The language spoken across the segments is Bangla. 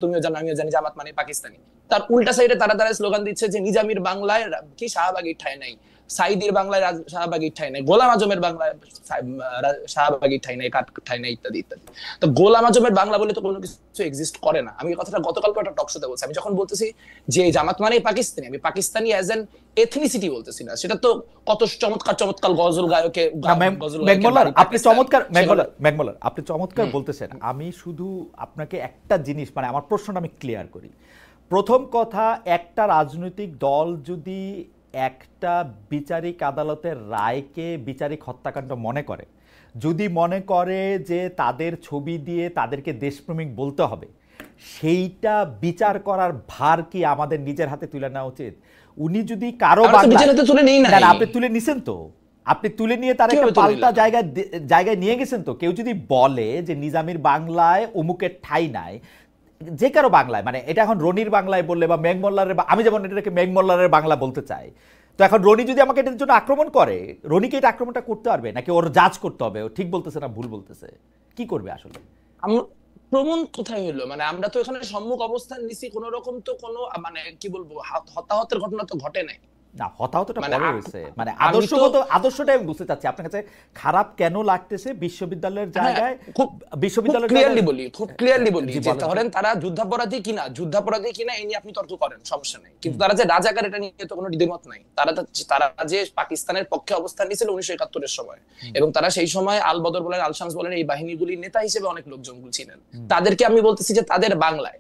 তুমিও জানো আমিও জানি জামাত মানে পাকিস্তানি। তার উল্টা সাইডে তারা তারা স্লোগান দিচ্ছে যে নিজামীর বাংলায় কি শাহবাগীর ঠাঁই নাই, সাইদির বাংলায় শাহবাগীর ঠাঁই নাই, গোলাম আজমের বাংলায় শাহবাগীর ঠাঁই নাই, কাঠ ঠাঁই নাই, ইত্যাদি ইত্যাদি। তো গোলাম আজমের বাংলা বলে তো কোনো কিছু এক্সিস্ট করে না। আমি এই কথাটা গতকালকে একটা টক শোতে বলছি। আমি যখন বলতেছি যে জামাত মানে পাকিস্তানি, আমি পাকিস্তানি অ্যাজ এন এথনিসিটি বলতেছি না। সেটা তো কত চমৎকার চমৎকার গজল গায়কে আপনি চমৎকার বলতেছেন। আমি শুধু আপনাকে একটা জিনিস, মানে আমার প্রশ্নটা আমি ক্লিয়ার করি। প্রথম কথা, একটা রাজনৈতিক দল যদি একটা বিচারিক আদালতের রায়কে বিচারিক হত্যাকাণ্ড মনে করে, যদি মনে করে যে তাদের ছবি দিয়ে তাদেরকে দেশপ্রেমিক বলতে হবে, সেইটা বিচার করার ভার কি আমাদের নিজের হাতে তুলে নেওয়া উচিত? উনি যদি কারো আপনি তুলে নিছেন, তো আপনি তুলে নিয়ে তার একটা পাল্টা জায়গায় নিয়ে গেছেন। তো কেউ যদি বলে যে নিজামীর বাংলায় অমুকের ঠাই নাই, যে কারো বাংলায়, মানে এটা এখন রনির বাংলায় বললে বা মেঘমল্লারের, আমি যেমন এটাকে মেঘমল্লারের বাংলা বলতে চাই, তো এখন রনি যদি আমাকে এটার জন্য আক্রমণ করে, রনিকে এটা আক্রমণটা করতে পারবে নাকি ওর জাজ করতে হবে ও ঠিক বলতেছে না ভুল বলতেছে? কি করবে আসলে? প্রমাণ কোথায় হলো? মানে আমরা তো এখানে সম্মুখ অবস্থান নিছি, কোন রকম তো কোনো মানে কি বলবো হতাহতের ঘটনা তো ঘটে নাই। না, হতাহতটা পরে হয়েছে, মানে আদর্শটা আমি বুঝতে চাচ্ছি আপনার কাছে খারাপ কেন লাগতেছে বিশ্ববিদ্যালয়ের জায়গায়। বিশ্ববিদ্যালয়ের খুব ক্লিয়ারলি বলি যে ধরেন তারা যুদ্ধাপরাধী কিনা এই নিয়ে আপনি তর্ক করেন, সমস্যা নেই, কিন্তু তারা যে রাজাকার এটা নিয়ে তো কোনো দ্বিমত নাই। তারা যে পাকিস্তানের পক্ষে অবস্থান নিয়েছিল 1971 সময়, এবং তারা সেই সময় আল বদর বলেন, আল শামস বলেন, এই বাহিনীগুলির নেতা হিসেবে অনেক লোকজন ছিলেন। তাদেরকে আমি বলতেছি যে তাদের বাংলায়,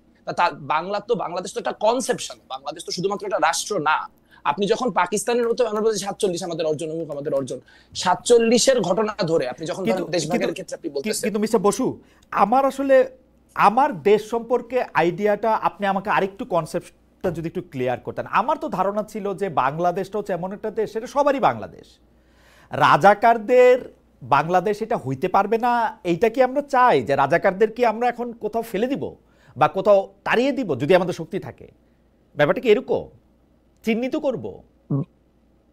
বাংলাদেশ তো একটা কনসেপশন, বাংলাদেশ তো শুধুমাত্র একটা রাষ্ট্র না। আপনি যখন পাকিস্তানের মতো, আমরা বলছি 47 আমাদের অর্জন, আমাদের অর্জন 47-এর ঘটনা ধরে আপনি যখন দেশভাগের ক্ষেত্রে আপনি বলতেছেন। কিন্তু মিস্টার বসু, আমার আসলে আমার দেশ সম্পর্কে আইডিয়াটা আপনি আমাকে আরেকটু কনসেপ্টটা যদি একটু ক্লিয়ার করতেন। আমার তো ধারণা ছিল যে বাংলাদেশটা হচ্ছে এমন একটা দেশ, সেটা সবারই বাংলাদেশ, রাজাকারদের বাংলাদেশ এটা হইতে পারবে না। এইটা কি আমরা চাই যে রাজাকারদের কি আমরা এখন কোথাও ফেলে দিব বা কোথাও তাড়িয়ে দিব যদি আমাদের শক্তি থাকে? ব্যাপারটা কি এরকম চিহ্নিত করব?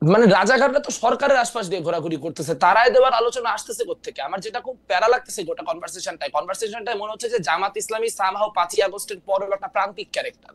মানে রাজাকাররা তো সরকারের আশপাশ দিয়ে ঘোরাঘুরি করতেছে, তারাই দেওয়ার আলোচনা আসতেছে কোত্থেকে? আমার যেটা খুব প্যারা লাগতেছে গোটা কনভারসেশনটাই মনে হচ্ছে যে জামাত ইসলামী সামহাও 5ই আগস্টের পর একটা প্রান্তিক ক্যারেক্টার।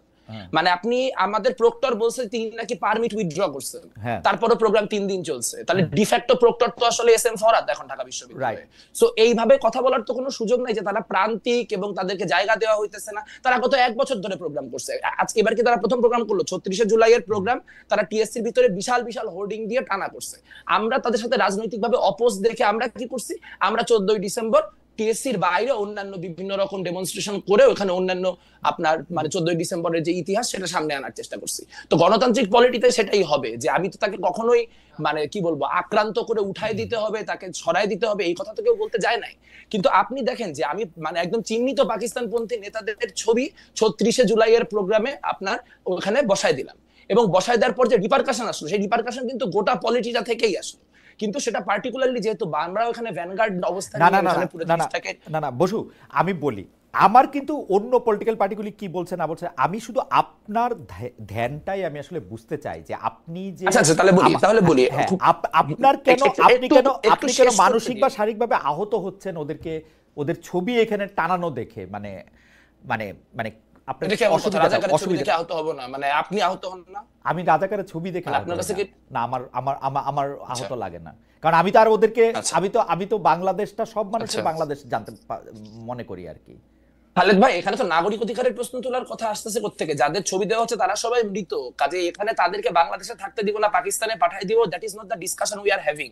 মানে আপনি আমাদের প্রক্টর বলছে তিনি নাকি পারমিট উইথড্র করছেন, তারপরে প্রোগ্রাম 3 দিন চলছে, তাহলে ডিফ্যাক্টো প্রক্টর তো আসলে এস এম ফরহাদ এখন ঢাকা বিশ্ববিদ্যালয়ে। সো এইভাবে কথা বলার তো কোনো সুযোগ নাই যে তারা প্রান্তিক এবং তাদেরকে জায়গা দেওয়া হইতেছে না। তারা গত 1 বছর ধরে প্রোগ্রাম করছে, আজকে এবার কি তারা প্রথম প্রোগ্রাম করলো? 36শে জুলাইয়ের প্রোগ্রাম তারা টিএসসির ভিতরে বিশাল বিশাল হোর্ডিং দিয়ে টানা করছে। আমরা তাদের সাথে রাজনৈতিকভাবে অপোজ দেখে আমরা কি করছি? আমরা 14ই ডিসেম্বর টিএসসির বাইরে অন্যান্য বিভিন্ন রকম ডেমনস্ট্রেশন করে ওখানে অন্যান্য আপনার মানে 14ই ডিসেম্বরের যে ইতিহাস সেটা সামনে আনার চেষ্টা করছি। তো গণতান্ত্রিক পলিটিতে সেটাই হবে যে আমি তো তাকে কখনোই মানে কি বলবো আক্রান্ত করে উঠাই দিতে হবে, তাকে ছড়াই দিতে হবে, এই কথা তো কেউ বলতে যায় নাই। কিন্তু আপনি দেখেন যে আমি মানে একদম চিহ্নিত পাকিস্তানপন্থী নেতাদের ছবি 36শে জুলাইয়ের প্রোগ্রামে আপনার ওখানে বসায় দিলাম, এবং বসায় দেওয়ার পর যে রিপারকাশন আসলো, সেই রিপারকাশন কিন্তু গোটা পলিটিটা থেকেই আসলো। কিন্তু সেটা পার্টিকুলারলি যেহেতু আমরা ওখানে ভ্যানগার্ড অবস্থানে না বসু, আমি বলি আমার কিন্তু অন্য পলিটিক্যাল পার্টিগুলি কি বলছে না বলছে, আমি শুধু আপনার ধ্যানটাই আমি আসলে বুঝতে চাই যে আপনি যে তাহলে বলি আপনার আপনি কেন মানসিক বা শারীরিকভাবে আহত হচ্ছেন ওদের ছবি এখানে টানানো দেখে? মানে মানে মানে আমি রাজাকারের ছবি দেখে না, আমার আহত লাগে না, কারণ আমি তো আর ওদেরকে আমি তো বাংলাদেশটা সব মানুষের বাংলাদেশ জানতে মনে করি আর কি। খালেদ ভাই, এখানে তো নাগরিক অধিকারের প্রশ্ন তোলার কথা আসতেছে কোত্থেকে? যাদের ছবি দেওয়া হচ্ছে তারা সবাই মৃত, কাজে এখানে তাদেরকে বাংলাদেশে থাকতে দিব না, পাকিস্তানে পাঠিয়ে দিব, that is not the discussion we are having.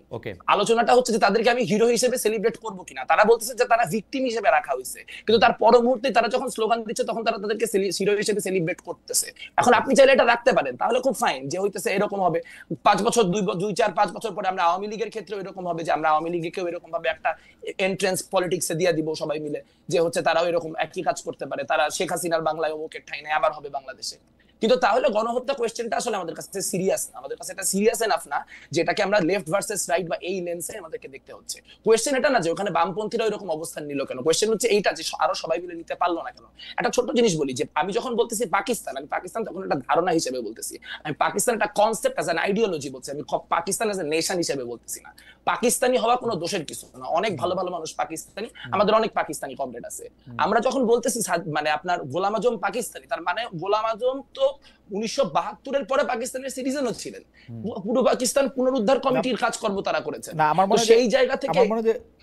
আলোচনাটা হচ্ছে যে তাদেরকে আমি হিরো হিসেবে সেলিব্রেট করব কিনা। তারা বলতেছে যে তারা ভিকটিম হিসেবে রাখা হয়েছে, কিন্তু তার পর মুহূর্তে তারা যখন স্লোগান দিচ্ছে তখন তারা তাদেরকে হিরো হিসেবে সেলিব্রেট করতেছে। এখন আপনি চাইলে এটা রাখতে পারেন, তাহলে খুব ফাইন, যে হইতেছে এরকম হবে 5 বছর 2-4-5 বছর পরে আমরা আওয়ামী লীগের ক্ষেত্রে এরকম হবে যে আমরা আওয়ামী লীগকেও এরকম ভাবে একটা এন্ট্রেন্স পলিটিক্সে দিয়ে দিব সবাই মিলে, যে হচ্ছে তারাও এরকম একই কাজ করতে পারে, তারা শেখ হাসিনার বাংলায় অমুকের ঠাঁই নেই আবার হবে বাংলাদেশে। কিন্তু তাহলে গণহত্যা কোয়েশ্চেনটা আসলে আমাদের কাছে সিরিয়াস না, আমাদের কাছে এটা সিরিয়াস এনাফ না যেটাকে আমরা লেফট ভার্সেস রাইট বা এই লেন্সে আমাদেরকে দেখতে হচ্ছে। কোয়েশ্চেন এটা না যে ওখানে বামপন্থীরা এরকম অবস্থান নিল কেন, কোয়েশ্চেন হচ্ছে এইটা যে আরো সবাই মিলে নিতে পারলো না কেন। একটা ছোট্ট জিনিস বলি যে আমি যখন বলতেছি পাকিস্তান, আমি পাকিস্তান তখন একটা ধারণা হিসেবে বলতেছি, আমি পাকিস্তান একটা কনসেপ্ট অ্যাজ অ্যান আইডিওলজি বলছি, আমি পাকিস্তান অ্যাজ এ নেশন হিসেবে বলতেছি না। পাকিস্তানি হওয়া কোনো দোষের কিছু না, অনেক ভালো ভালো মানুষ পাকিস্তানি, আমাদের অনেক পাকিস্তানি কমরেড আছে। আমরা যখন বলতেছি মানে আপনার গোলাম আজম পাকিস্তানি, তার মানে গোলাম আজম তো 1972-এর পরে পাকিস্তানের সিটিজেনও ছিলেন, পুরো পাকিস্তান পুনরুদ্ধার কমিটির কাজকর্ম তারা করেছেন। না আমার মনে হয় সেই জায়গা থেকে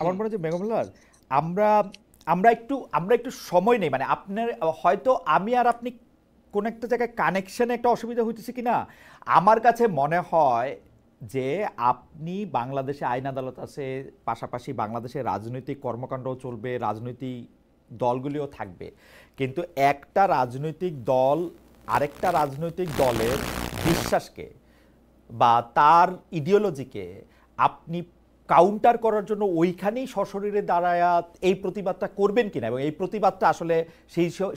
আমার মনে হয় বেগম রোকেয়া, আমরা আমরা একটু সময় নেই, মানে আপনার হয়তো আমি আর আপনি কোন একটা জায়গায় কানেকশনে একটা অসুবিধা হইতেছে কিনা। আমার কাছে মনে হয় যে আপনি বাংলাদেশে আইন আদালত আছে, পাশাপাশি বাংলাদেশে রাজনৈতিক কর্মকাণ্ডও চলবে, রাজনৈতিক দলগুলিও থাকবে, কিন্তু একটা রাজনৈতিক দল আরেকটা রাজনৈতিক দলের বিশ্বাসকে বা তার ইডিওলজিকে আপনি কাউন্টার করার জন্য ওইখানেই সশরীরে দাঁড়ায় এই প্রতিবাদটা করবেন কিনা, এবং এই প্রতিবাদটা আসলে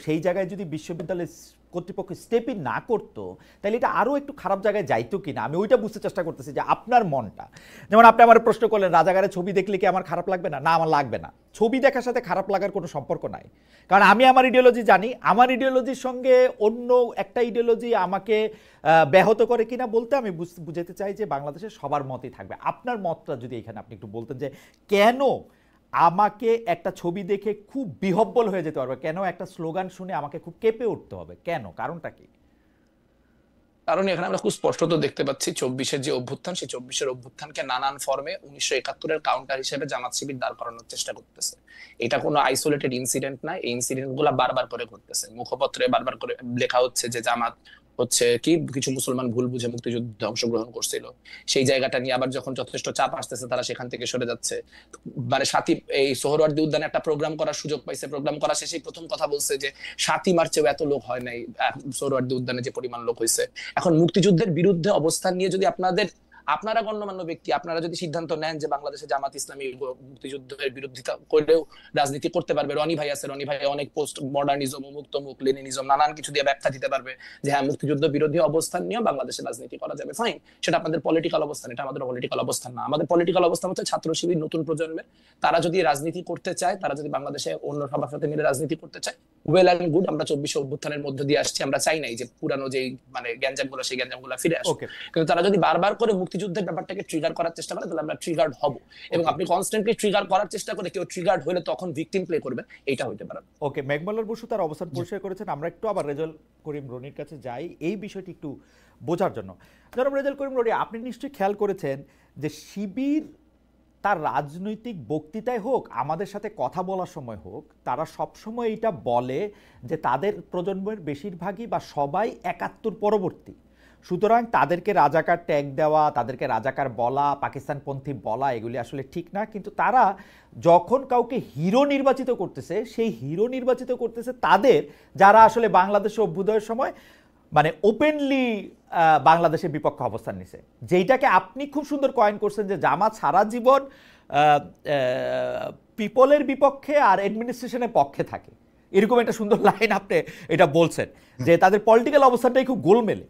সেই জায়গায় যদি বিশ্ববিদ্যালয় কর্তৃপক্ষ স্টেপই না করতো তাহলে এটা আরও একটু খারাপ জায়গায় যাইতো কিনা, আমি ওইটা বুঝতে চেষ্টা করতেছি যে আপনার মনটা। যেমন আপনি আমার প্রশ্ন করলেন রাজাকারের ছবি দেখলে কি আমার খারাপ লাগবে না, না আমার লাগবে না। ছবি দেখার সাথে খারাপ লাগার কোনো সম্পর্ক নাই, কারণ আমি আমার ইডিওলজি জানি, আমার ইডিওলজির সঙ্গে অন্য একটা ইডিওলজি আমাকে ব্যাহত করে কিনা বলতে আমি বুঝাতে চাই যে বাংলাদেশের সবার মতই থাকবে। আপনার মতটা যদি এখানে আপনি একটু বলতেন যে কেন আমাকে একটা ছবি দেখে খুব বিহব্বল হয়ে যেতে পারবে, কেন একটা স্লোগান শুনে আমাকে খুব কেঁপে উঠতে হবে, কেন, কারণটা কি? কারণ এখানে আমরা খুব স্পষ্টত দেখতে পাচ্ছি 24-এর যে অভ্যুত্থান, সেই 24-এর অভ্যুত্থানকে নানান ফর্মে 1971-এর কাউন্টার হিসেবে জামাত শিবির দাঁড় করানোর চেষ্টা করতেছে। এটা কোনো আইসোলেটেড ইনসিডেন্ট না, এই ইনসিডেন্ট গুলা বারবার করে ঘটতেছে, মুখপত্রে বারবার করে লেখা হচ্ছে যে জামাত হচ্ছে কি কিছু মুসলমান ভুল বুঝে মুক্তিযুদ্ধে অংশগ্রহণ করছিল, সেই জায়গাটা নিয়ে আবার যখন যথেষ্ট চাপ আসতেছে তারা সেখান থেকে সরে যাচ্ছে। মানে সাথী এই সোহরাওয়ার্দী উদ্যানে একটা প্রোগ্রাম করার সুযোগ পাইছে, প্রোগ্রাম করা শেষেই প্রথম কথা বলছে যে 7ই মার্চেও এত লোক হয় নাই সোহরাওয়ার্দী উদ্যানে যে পরিমাণ লোক হয়েছে। এখন মুক্তিযুদ্ধের বিরুদ্ধে অবস্থান নিয়ে যদি আপনারা গণ্যমান্য ব্যক্তি আপনারা যদি সিদ্ধান্ত নেন যে বাংলাদেশে জামাত ইসলামী মুক্তিযুদ্ধের বিরোধিতা করেও রাজনীতি করতে পারবে, রনি ভাই আছে, রনি ভাই অনেক পোস্ট মডার্নিজম, মুক্তমুখ, লেনিনিজম নানান কিছু দিয়ে ব্যাখ্যা দিতে পারবে যে হ্যাঁ মুক্তিযুদ্ধ বিরোধী অবস্থান নিয়ে বাংলাদেশে রাজনীতি করা যাবে, ফাইন, সেটা আপনাদের পলিটিক্যাল অবস্থান, এটা আমাদের পলিটিক্যাল অবস্থান না। আমাদের পলিটিক্যাল অবস্থান হচ্ছে ছাত্র শিবির নতুন প্রজন্মের, তারা যদি রাজনীতি করতে চায়, তারা যদি বাংলাদেশে অন্য সবার সাথে মিলে রাজনীতি করতে চায়, ওয়েল অ্যান্ড গুড। আমরা 24 অভ্যুত্থানের মধ্যে দিয়ে আসছি, আমরা চাই নাই যে পুরানো যে মানে গ্যাঞ্জাম গুলো সেই গ্যাঞ্জাম গুলো ফিরে আসে, কিন্তু তারা যদি বারবার করে মুক্তিযুদ্ধের ব্যাপারটাকে ট্রিগার করার চেষ্টা করে তাহলে আমরা ট্রিগার্ড হব, এবং আপনি কনস্ট্যান্টলি ট্রিগার করার চেষ্টা করে কেউ ট্রিগার্ড হলে তখন ভিকটিম প্লে করবে, এটা হইতে পারে। ওকে, মেঘমাল্লার বসু তার অবস্থান পরিষ্কার করেছেন। আমরা একটু আবার রেজাল করিম রনির কাছে যাই এই বিষয়টি একটু বোঝার জন্য। জনাব রেজাল করিম রনি, আপনি নিশ্চয়ই খেয়াল করেছেন যে শিবির তার রাজনৈতিক বক্তৃতায় হোক, আমাদের সাথে কথা বলার সময় হোক, তারা সবসময় এটা বলে যে তাদের প্রজন্মের বেশিরভাগই বা সবাই 71 পরবর্তী, সুতরাং তাদেরকে রাজাকার ট্যাগ দেওয়া, তাদেরকে রাজাকার বলা, পাকিস্তানপন্থী বলা এগুলি আসলে ঠিক না। কিন্তু তারা যখন কাউকে হিরো নির্বাচিত করতেছে, সেই হিরো নির্বাচিত করতেছে তাদের যারা আসলে বাংলাদেশে অভ্যুদয়ের সময় মানে ওপেনলি বাংলাদেশের বিপক্ষে অবস্থান নিছে, যেইটাকে আপনি খুব সুন্দর কয়েন করছেন যে জামাত সারা জীবন পিপলের বিপক্ষে আর অ্যাডমিনিস্ট্রেশনের পক্ষে থাকে, এরকম একটা সুন্দর লাইন আপনি এটা বলছেন যে তাদের পলিটিক্যাল অবস্থানটাই খুব গোলমেলে।